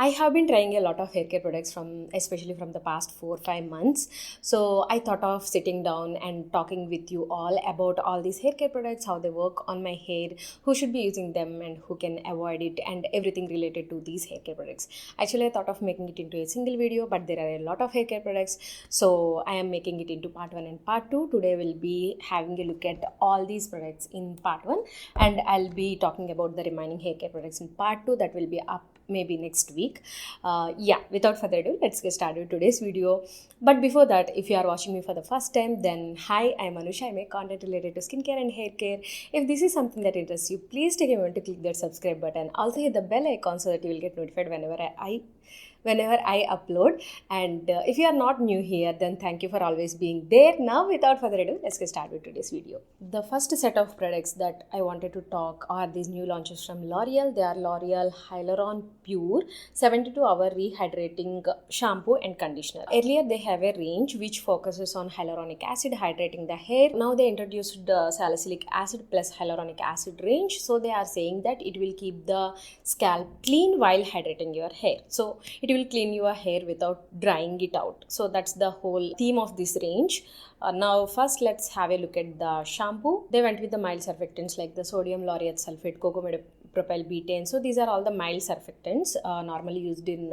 I have been trying a lot of hair care products especially from the past 4 or 5 months. So I thought of sitting down and talking with you all about all these hair care products, how they work on my hair, who should be using them and who can avoid it, and everything related to these hair care products. Actually, I thought of making it into a single video, but there are a lot of hair care products. So I am making it into part 1 and part 2. Today we'll be having a look at all these products in part 1, and I'll be talking about the remaining hair care products in part 2 that will be up maybe next week. Without further ado, let's get started with today's video. But before that, if you are watching me for the first time, then hi, I'm Anusha. I make content related to skincare and hair care. If this is something that interests you, please take a moment to click that subscribe button. Also hit the bell icon so that you will get notified whenever I upload. And if you are not new here, then thank you for always being there. Now, without further ado, let's get started with today's video. The first set of products that I wanted to talk are these new launches from L'Oreal. They are L'Oreal Hyaluron Pure 72-hour Rehydrating Shampoo and Conditioner. Earlier, they have a range which focuses on hyaluronic acid hydrating the hair. Now, they introduced the salicylic acid plus hyaluronic acid range. So, they are saying that it will keep the scalp clean while hydrating your hair. So, it will clean your hair without drying it out. So that's the whole theme of this range. Now first let's have a look at the shampoo. They went with the mild surfactants like the sodium lauryate sulfate, propyl betaine. So these are all the mild surfactants normally used in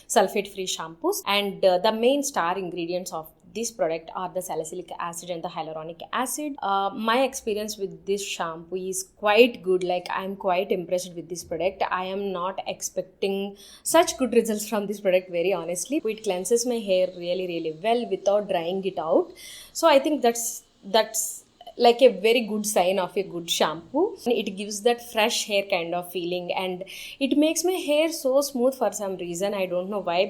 sulfate free shampoos, and the main star ingredients of this product are the salicylic acid and the hyaluronic acid. My experience with this shampoo is quite good. Like, I'm quite impressed with this product. I am not expecting such good results from this product, very honestly. It cleanses my hair really well without drying it out. So I think that's like a very good sign of a good shampoo. It gives that fresh hair kind of feeling, and it makes my hair so smooth for some reason. I don't know why,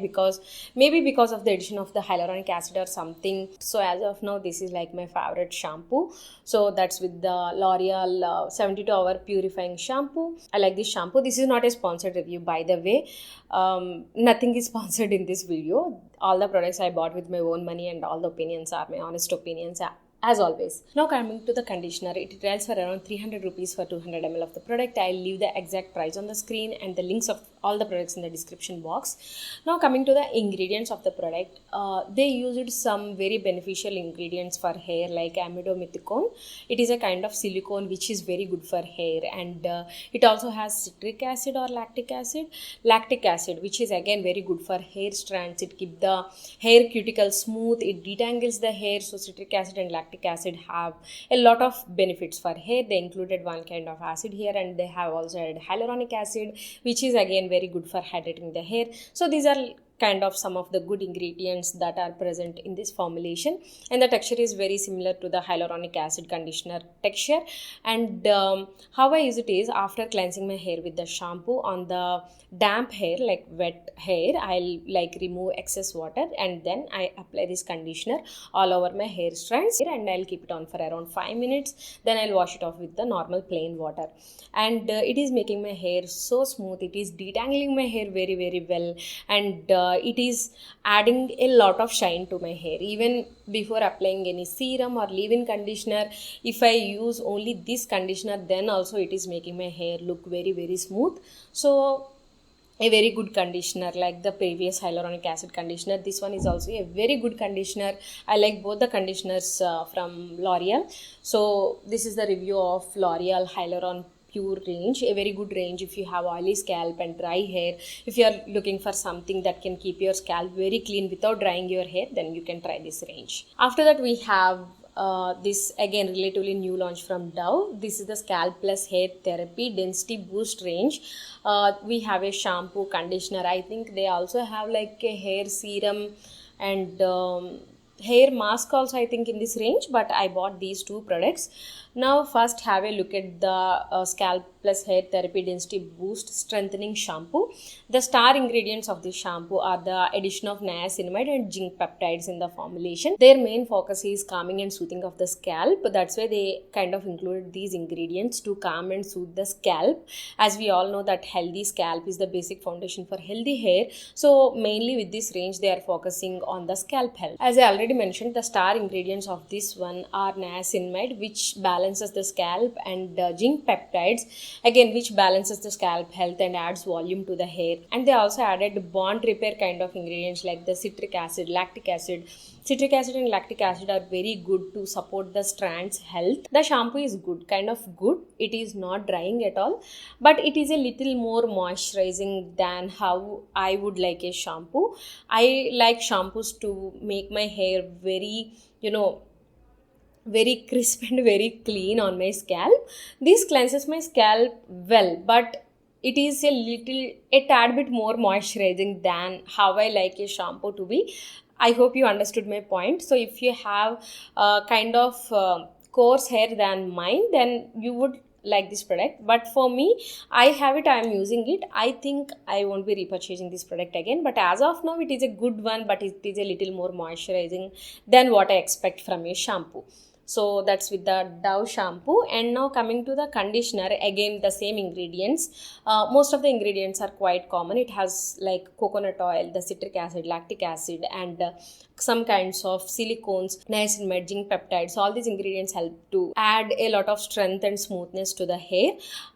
maybe because of the addition of the hyaluronic acid or something. So as of now, this is like my favorite shampoo. So that's with the L'Oreal 72-hour Purifying shampoo. I like this shampoo. This is not a sponsored review, by the way. Nothing is sponsored in this video. All the products I bought with my own money, and all the opinions are my honest opinions, as always. Now coming to the conditioner, it retails for around 300 rupees for 200 ml of the product. I'll leave the exact price on the screen and the links of all the products in the description box. Now coming to the ingredients of the product, they used some very beneficial ingredients for hair like amidomycin. It is a kind of silicone which is very good for hair, and it also has citric acid or lactic acid. Lactic acid, which is again very good for hair strands. It keeps the hair cuticle smooth. It detangles the hair. So citric acid and lactic acid have a lot of benefits for hair. They included one kind of acid here, and they have also added hyaluronic acid, which is again very good for hydrating the hair. So these are kind of some of the good ingredients that are present in this formulation, and the texture is very similar to the hyaluronic acid conditioner texture. And how I use it is, after cleansing my hair with the shampoo, on the damp hair, like wet hair, I'll like remove excess water, and then I apply this conditioner all over my hair strands, and I'll keep it on for around 5 minutes. Then I'll wash it off with the normal plain water, and it is making my hair so smooth. It is detangling my hair very well, and it is adding a lot of shine to my hair. Even before applying any serum or leave-in conditioner, if I use only this conditioner, then also it is making my hair look very smooth. So a very good conditioner, like the previous hyaluronic acid conditioner. This one is also a very good conditioner. I like both the conditioners from L'Oreal. So this is the review of L'Oreal Hyaluron Pure range, a very good range if you have oily scalp and dry hair. If you are looking for something that can keep your scalp very clean without drying your hair, then you can try this range. After that, we have this again relatively new launch from Dove. This is the Scalp+Hair Therapy Density Boost range. We have a shampoo, conditioner. I think they also have like a hair serum and hair mask also, I think, in this range, but I bought these two products. Now first have a look at the Scalp+Hair Therapy Density Boost Strengthening Shampoo. The star ingredients of this shampoo are the addition of niacinamide and zinc peptides in the formulation. Their main focus is calming and soothing of the scalp. That's why they kind of included these ingredients to calm and soothe the scalp. As we all know that healthy scalp is the basic foundation for healthy hair. So mainly with this range, they are focusing on the scalp health. As I already already mentioned, the star ingredients of this one are niacinamide, which balances the scalp, and zinc peptides, again, which balances the scalp health and adds volume to the hair. And they also added bond repair kind of ingredients like the citric acid, lactic acid. Citric acid and lactic acid are very good to support the strands health. The shampoo is good, kind of good. It is not drying at all, but it is a little more moisturizing than how I would like a shampoo. I like shampoos to make my hair very, very crisp and very clean on my scalp. This cleanses my scalp well, but it is a tad bit more moisturizing than how I like a shampoo to be. I hope you understood my point. So if you have kind of coarse hair than mine, then you would like this product. But for me, I have it, I am using it. I think I won't be repurchasing this product again, but as of now it is a good one, but it is a little more moisturizing than what I expect from a shampoo. So that's with the Dove shampoo. And now coming to the conditioner, again the same ingredients. Most of the ingredients are quite common. It has like coconut oil, the citric acid, lactic acid, and some kinds of silicones, niacinamide, zinc peptides. All these ingredients help to add a lot of strength and smoothness to the hair.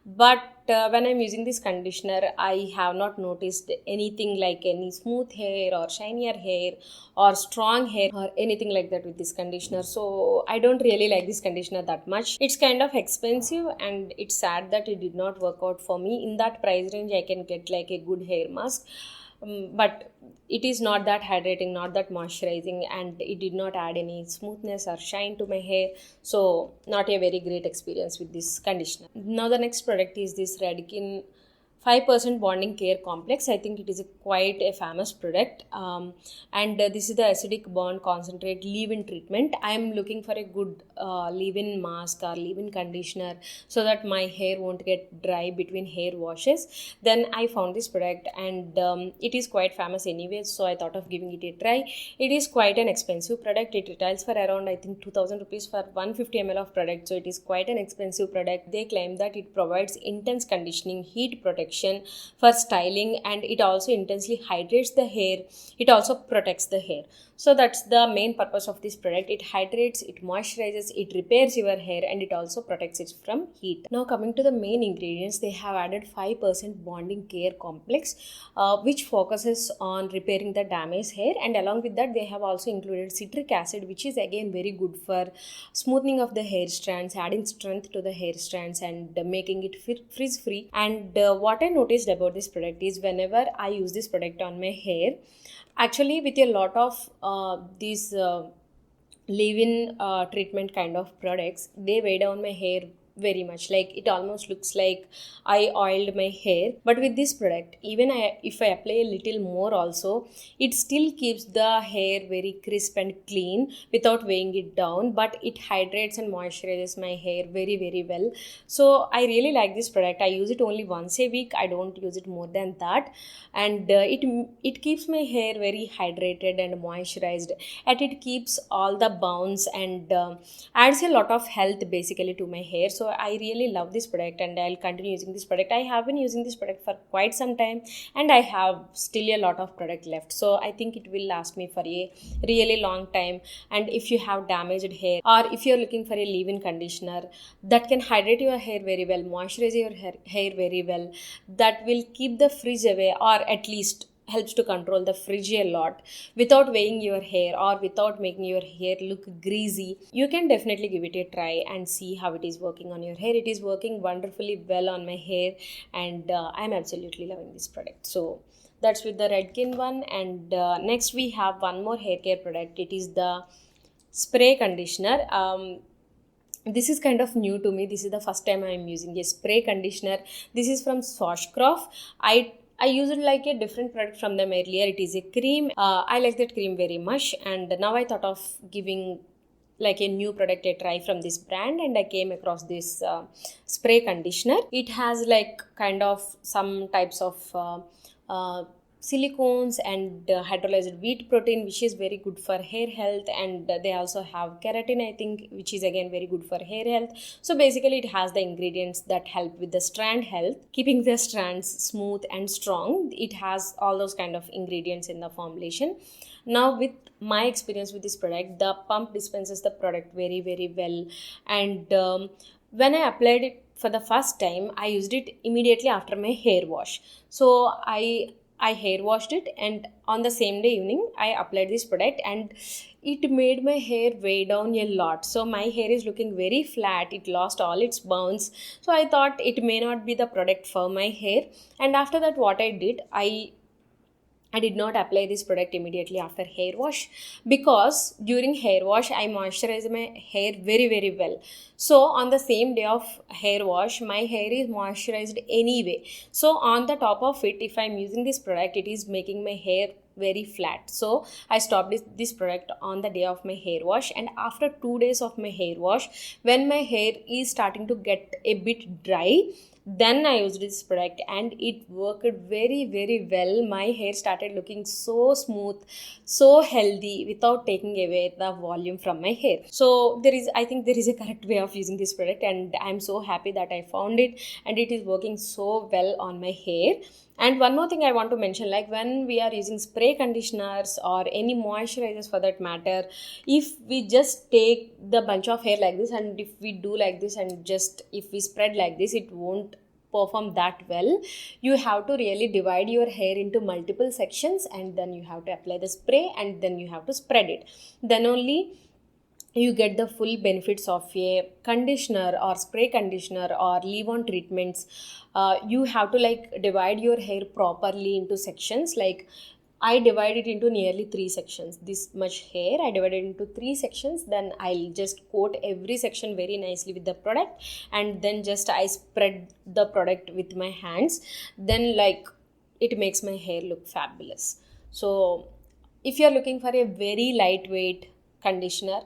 But when I'm using this conditioner, I have not noticed anything like any smooth hair or shinier hair or strong hair or anything like that with this conditioner. So I don't really like this conditioner that much. It's kind of expensive, and it's sad that it did not work out for me. In that price range, I can get like a good hair mask. But it is not that hydrating, not that moisturizing, and it did not add any smoothness or shine to my hair. So not a very great experience with this conditioner. Now the next product is this Redken 5% bonding care complex. I think it is quite a famous product, and this is the acidic bond concentrate leave-in treatment. I am looking for a good leave-in mask or leave-in conditioner so that my hair won't get dry between hair washes. Then I found this product, and it is quite famous anyway, so I thought of giving it a try. It is quite an expensive product. It retails for around, I think, 2000 rupees for 150 ml of product, so it is quite an expensive product. They claim that it provides intense conditioning, heat protection for styling, and it also intensely hydrates the hair. It also protects the hair. So that's the main purpose of this product. It hydrates, it moisturizes, it repairs your hair, and it also protects it from heat. Now coming to the main ingredients, they have added 5% bonding care complex, which focuses on repairing the damaged hair, and along with that they have also included citric acid, which is again very good for smoothing of the hair strands, adding strength to the hair strands, and making it frizz free. And what I noticed about this product is whenever I use this product on my hair, actually with a lot of these leave-in treatment kind of products, they weigh down my hair very much. Like it almost looks like I oiled my hair. But with this product, even if I apply a little more also, it still keeps the hair very crisp and clean without weighing it down, but it hydrates and moisturizes my hair very, very well. So I really like this product. I use it only once a week. I don't use it more than that, and it keeps my hair very hydrated and moisturized, and it keeps all the bounce and adds a lot of health basically to my hair. So I really love this product, and I'll continue using this product. I have been using this product for quite some time, and I have still a lot of product left, so I think it will last me for a really long time. And if you have damaged hair, or if you're looking for a leave-in conditioner that can hydrate your hair very well, moisturize your hair very well, that will keep the frizz away, or at least helps to control the frizz a lot without weighing your hair or without making your hair look greasy, you can definitely give it a try and see how it is working on your hair. It is working wonderfully well on my hair, and I'm absolutely loving this product. So that's with the Redken one. And next we have one more hair care product. It is the spray conditioner. This is kind of new to me. This is the first time I am using a spray conditioner. This is from Schwarzkopf. I used like a different product from them earlier. It is a cream. I like that cream very much, and now I thought of giving like a new product a try from this brand, and I came across this spray conditioner. It has like kind of some types of silicones and hydrolyzed wheat protein, which is very good for hair health, and they also have keratin, I think, which is again very good for hair health. So basically it has the ingredients that help with the strand health, keeping the strands smooth and strong. It has all those kind of ingredients in the formulation. Now, with my experience with this product, the pump dispenses the product very very well, and when I applied it for the first time, I used it immediately after my hair wash. So I hair washed it, and on the same day evening I applied this product, and it made my hair weigh down a lot. So my hair is looking very flat, it lost all its bounce. So I thought it may not be the product for my hair, and after that what I did, I did not apply this product immediately after hair wash, because during hair wash I moisturize my hair very very well. So on the same day of hair wash, my hair is moisturized anyway. So on the top of it, if I'm using this product, it is making my hair very flat. So I stopped this product on the day of my hair wash, and after 2 days of my hair wash, when my hair is starting to get a bit dry, then I used this product and it worked very very well. My hair started looking so smooth, so healthy, without taking away the volume from my hair. So I think there is a correct way of using this product, and I'm so happy that I found it, and it is working so well on my hair. And one more thing I want to mention, like when we are using spray conditioners or any moisturizers for that matter, if we just take the bunch of hair like this, and if we do like this, and just if we spread like this, it won't perform that well. You have to really divide your hair into multiple sections, and then you have to apply the spray, and then you have to spread it. Then only you get the full benefits of a conditioner or spray conditioner or leave-on treatments. You have to like divide your hair properly into sections. Like I divide it into nearly 3 sections. This much hair I divided into 3 sections. Then I'll just coat every section very nicely with the product, and then just I spread the product with my hands. Then like it makes my hair look fabulous. So if you're looking for a very lightweight conditioner,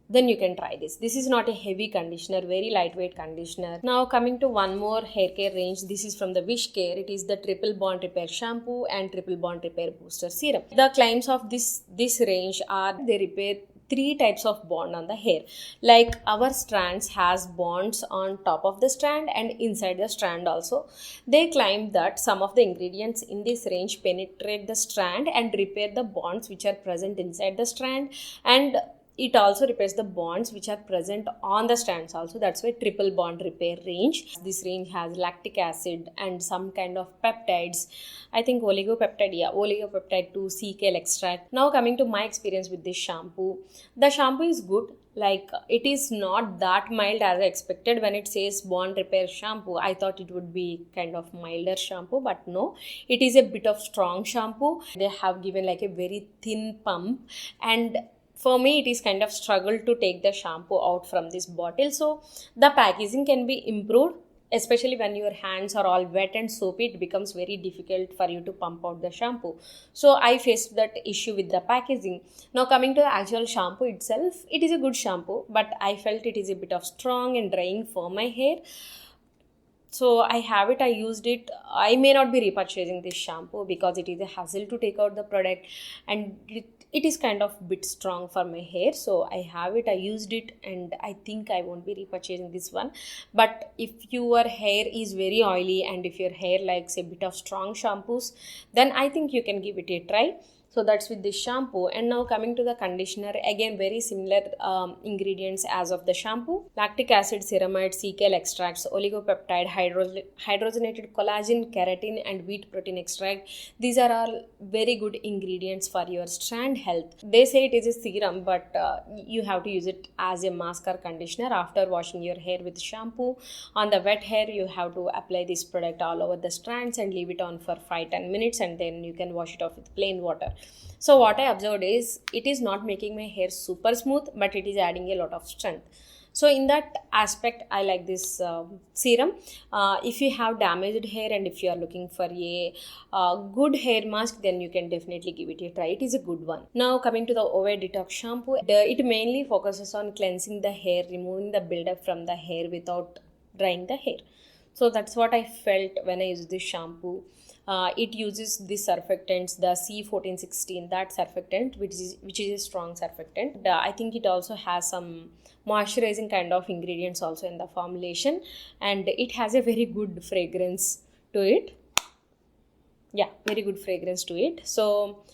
then you can try this. This is not a heavy conditioner, very lightweight conditioner. Now coming to one more hair care range, this is from the Wishcare. It is the Triple Bond Repair Shampoo and Triple Bond Repair Booster Serum. The claims of this range are they repair 3 types of bond on the hair. Like our strands has bonds on top of the strand and inside the strand also. They claim that some of the ingredients in this range penetrate the strand and repair the bonds which are present inside the strand, and it also repairs the bonds which are present on the strands also. That's why triple bond repair range. This range has lactic acid and some kind of peptides. I think oligopeptide 2 CKL extract. Now coming to my experience with this shampoo. The shampoo is good. Like it is not that mild as I expected. When it says bond repair shampoo, I thought it would be kind of milder shampoo, but no, it is a bit of strong shampoo. They have given like a very thin pump, and for me it is kind of struggle to take the shampoo out from this bottle. So the packaging can be improved, especially when your hands are all wet and soapy. It becomes very difficult for you to pump out the shampoo. So I faced that issue with the packaging. Now coming to the actual shampoo itself, it is a good shampoo, but I felt it is a bit of strong and drying for my hair. So I have it, I used it. I may not be repurchasing this shampoo because it is a hassle to take out the product, and it is kind of bit strong for my hair. So I have it, I used it, and I think I won't be repurchasing this one. But if your hair is very oily and if your hair likes a bit of strong shampoos, then I think you can give it a try. So that's with this shampoo. And now coming to the conditioner, again very similar ingredients as of the shampoo. Lactic acid, ceramide, CKL extracts, oligopeptide, hydrogenated collagen, keratin and wheat protein extract. These are all very good ingredients for your strand health. They say it is a serum, but you have to use it as a mask or conditioner after washing your hair with shampoo. On the wet hair, you have to apply this product all over the strands and leave it on for 5-10 minutes, and then you can wash it off with plain water. So what I observed is, it is not making my hair super smooth, but it is adding a lot of strength. So in that aspect, I like this serum. If you have damaged hair and if you are looking for a good hair mask, then you can definitely give it a try. It is a good one. Now coming to the Ouai Detox shampoo, it mainly focuses on cleansing the hair, removing the buildup from the hair without drying the hair. So that's what I felt when I used this shampoo. It uses the surfactants, the C1416, that surfactant, which is a strong surfactant. I think it also has some moisturizing kind of ingredients also in the formulation, and it has a very good fragrance to it. Yeah, very good fragrance to it. So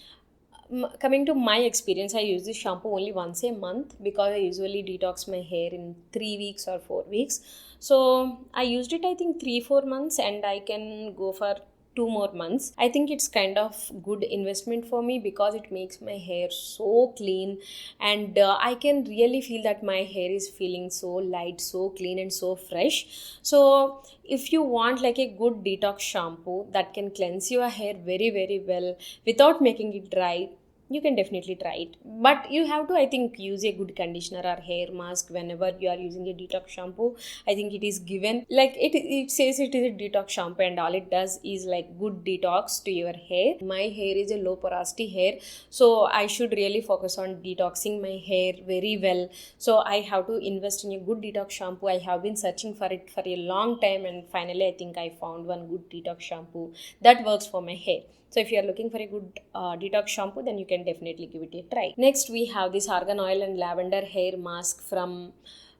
coming to my experience, I use this shampoo only once a month because I usually detox my hair in 3 weeks or 4 weeks. So I used it, I think, 3-4 months, and I can go for 2 more months. I think it's kind of good investment for me because it makes my hair so clean, and I can really feel that my hair is feeling so light, so clean, and so fresh. So if you want like a good detox shampoo that can cleanse your hair very very well without making it dry, you can definitely try it. But you have to, I think, use a good conditioner or hair mask whenever you are using a detox shampoo. I think it is given like it says it is a detox shampoo, and all it does is like good detox to your hair. My hair is a low porosity hair, so I should really focus on detoxing my hair very well. So I have to invest in a good detox shampoo. I have been searching for it for a long time, and finally I think I found one good detox shampoo that works for my hair. So if you are looking for a good detox shampoo, then you can definitely give it a try. Next, we have this Argan Oil and Lavender Hair Mask from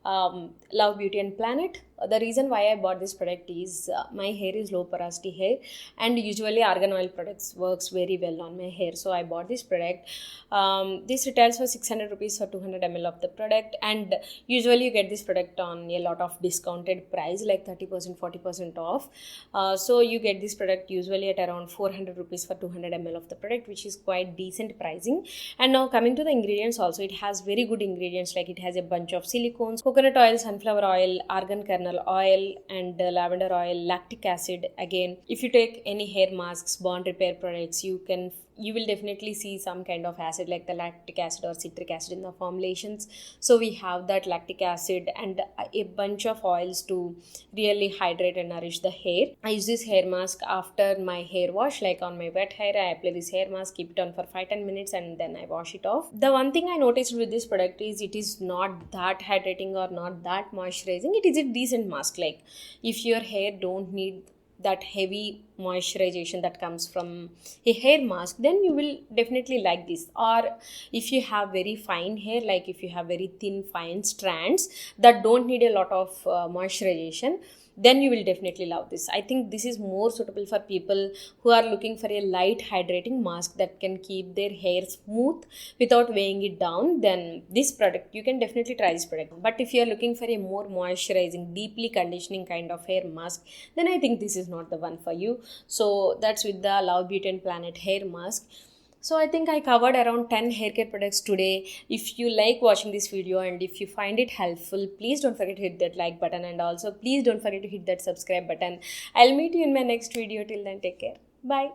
Love Beauty and Planet. The reason why I bought this product is my hair is low porosity hair, and usually Argan Oil products works very well on my hair. So I bought this product. This retails for 600 rupees for 200 ml of the product, and usually you get this product on a lot of discounted price like 30% 40% off. So you get this product usually at around 400 rupees for 200 ml of the product, which is quite decent pricing. And now coming to the ingredients, also it has very good ingredients, like it has a bunch of silicones, coconut oil, sunflower oil, argan kernel oil, and lavender oil, lactic acid. Again, if you take any hair masks, bond repair products, you will definitely see some kind of acid like the lactic acid or citric acid in the formulations. So we have that lactic acid and a bunch of oils to really hydrate and nourish the hair. I use this hair mask after my hair wash, like on my wet hair I apply this hair mask, keep it on for 5-10 minutes, and then I wash it off. The one thing I noticed with this product is it is not that hydrating or not that moisturizing. It is a decent mask. Like if your hair don't need that heavy moisturization that comes from a hair mask, then you will definitely like this. Or if you have very fine hair, like if you have very thin fine strands that don't need a lot of moisturization, then you will definitely love this. I think this is more suitable for people who are looking for a light hydrating mask that can keep their hair smooth without weighing it down. Then this product, you can definitely try this product. But if you are looking for a more moisturizing, deeply conditioning kind of hair mask, then I think this is not the one for you. So that's with the Love Beauty and Planet hair mask. So I think I covered around 10 hair care products today. If you like watching this video and if you find it helpful, please don't forget to hit that like button, and also please don't forget to hit that subscribe button. I'll meet you in my next video. Till then, take care. Bye.